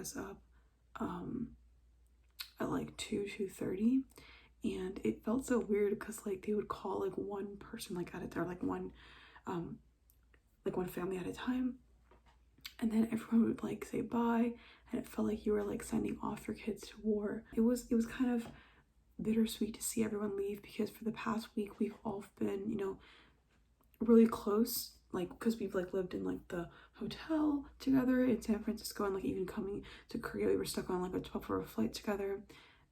us up at like 2:30, and it felt so weird because like they would call like one person like at a time, like one family at a time, and then everyone would like say bye, and it felt like you were like sending off your kids to war. It was kind of bittersweet to see everyone leave, because for the past week we've all been, you know, really close, like because we've like lived in like the hotel together in San Francisco, and like even coming to Korea we were stuck on like a 12-hour flight together,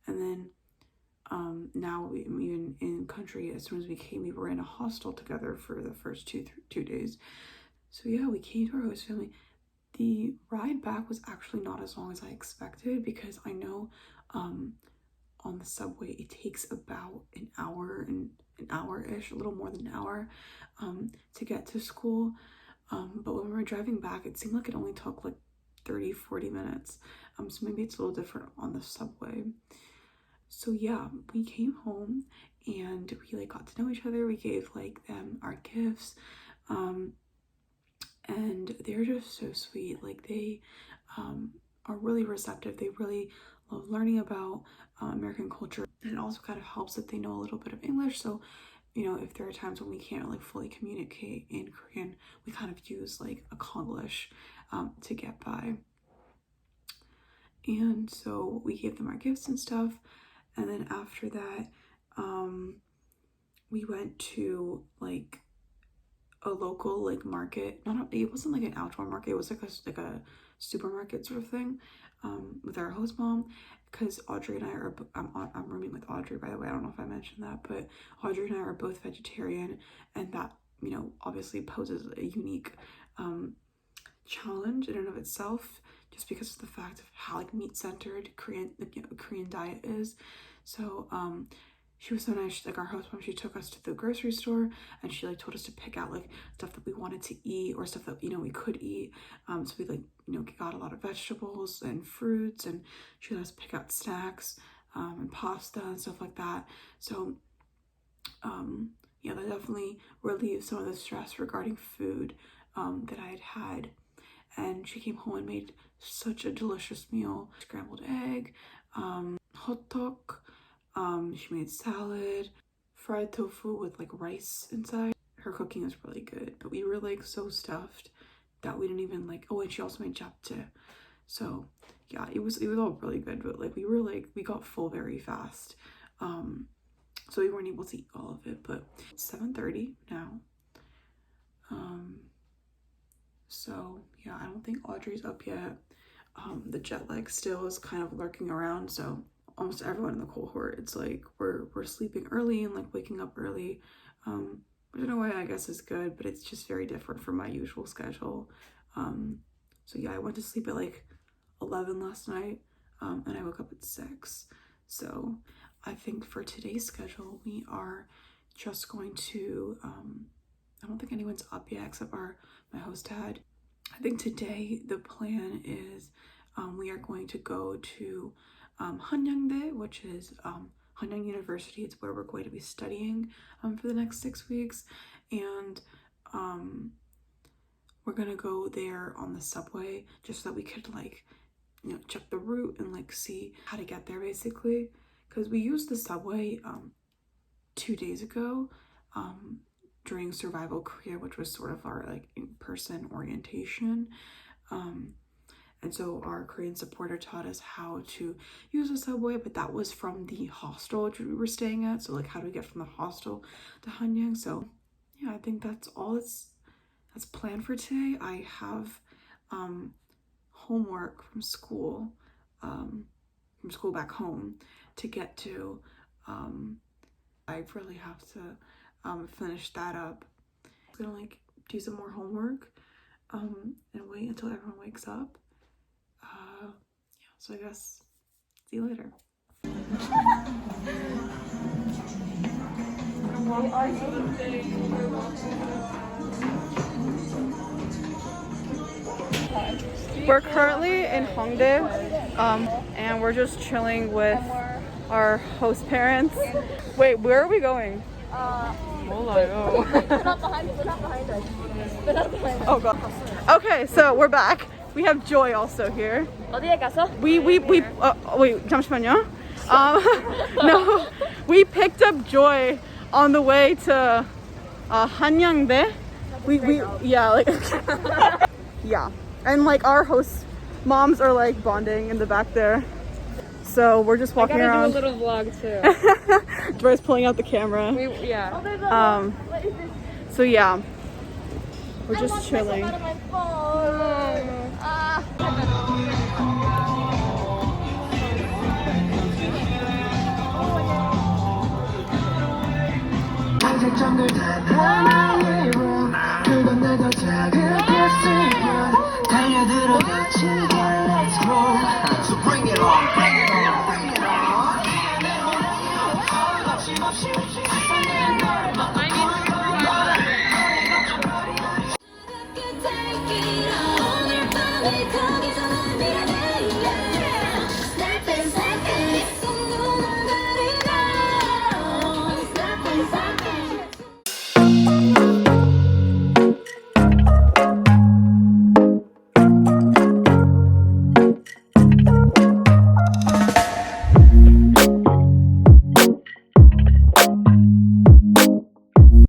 and then now we even in country, as soon as we came, we were in a hostel together for the first two days. So yeah, we came to our host family. The ride back was actually not as long as I expected, because I know on the subway it takes about an hour-ish, a little more than an hour to get to school, but when we were driving back it seemed like it only took like 30-40 minutes, so maybe it's a little different on the subway. So yeah, we came home and we like got to know each other. We gave like them our gifts, and they're just so sweet. Like they are really receptive. They really love learning about American culture, and it also kind of helps that they know a little bit of English. So, you know, if there are times when we can't like fully communicate in Korean, we kind of use like a Konglish to get by. And so we gave them our gifts and stuff, and then after that we went to like a local like market. It wasn't like an outdoor market, it was like a supermarket sort of thing, with our host mom, because Audrey and I are I'm rooming with Audrey, by the way. I don't know if I mentioned that, but Audrey and I are both vegetarian, and that, you know, obviously poses a unique challenge in and of itself, just because of the fact of how like meat-centered Korean diet is. So she was so nice. Like our host mom, she took us to the grocery store, and she like told us to pick out like stuff that we wanted to eat, or stuff that, you know, we could eat. So we like, you know, got a lot of vegetables and fruits, and she let us pick out snacks and pasta and stuff like that. So yeah, that definitely relieved some of the stress regarding food that I had. And she came home and made such a delicious meal: scrambled egg, hot dog. She made salad, fried tofu with like rice inside. Her cooking is really good, but we were like so stuffed that we didn't even like. Oh, and she also made japchae. So yeah, it was all really good, but like we got full very fast. So we weren't able to eat all of it. But it's 7:30 now. So yeah, I don't think Audrey's up yet. The jet lag still is kind of lurking around, so almost everyone in the cohort, it's like we're sleeping early and like waking up early, which in a way I guess is good, but it's just very different from my usual schedule. So yeah, I went to sleep at like 11 last night, and I woke up at 6. So I think for today's schedule we are just going to I don't think anyone's up yet except my host dad. I think today the plan is we are going to go to hongdae, which is Hanyang University. It's where we're going to be studying for the next 6 weeks, and we're gonna go there on the subway just so that we could like, you know, check the route and like see how to get there, basically, because we used the subway 2 days ago during Survival Korea, which was sort of our like in-person orientation. And so our Korean supporter taught us how to use the subway, but that was from the hostel which we were staying at. So like, how do we get from the hostel to Hanyang? So yeah, I think that's all that's planned for today. I have homework from school back home to get to. I really have to finish that up. I'm gonna like do some more homework and wait until everyone wakes up. Yeah, so I guess see you later. We're currently in Hongdae, and we're just chilling with our host parents. Wait, where are we going? Oh god. Okay, so we're back. We have Joy also here. 어디에 가서? We wait, 잠시만요. No, we picked up Joy on the way to Hongdae. We yeah, like yeah, and like our host moms are like bonding in the back there. So we're just walking around. I gotta do a little vlog too. Joy's pulling out the camera. Yeah. So yeah, we're just chilling. So bring it on, bring it on, bring it on.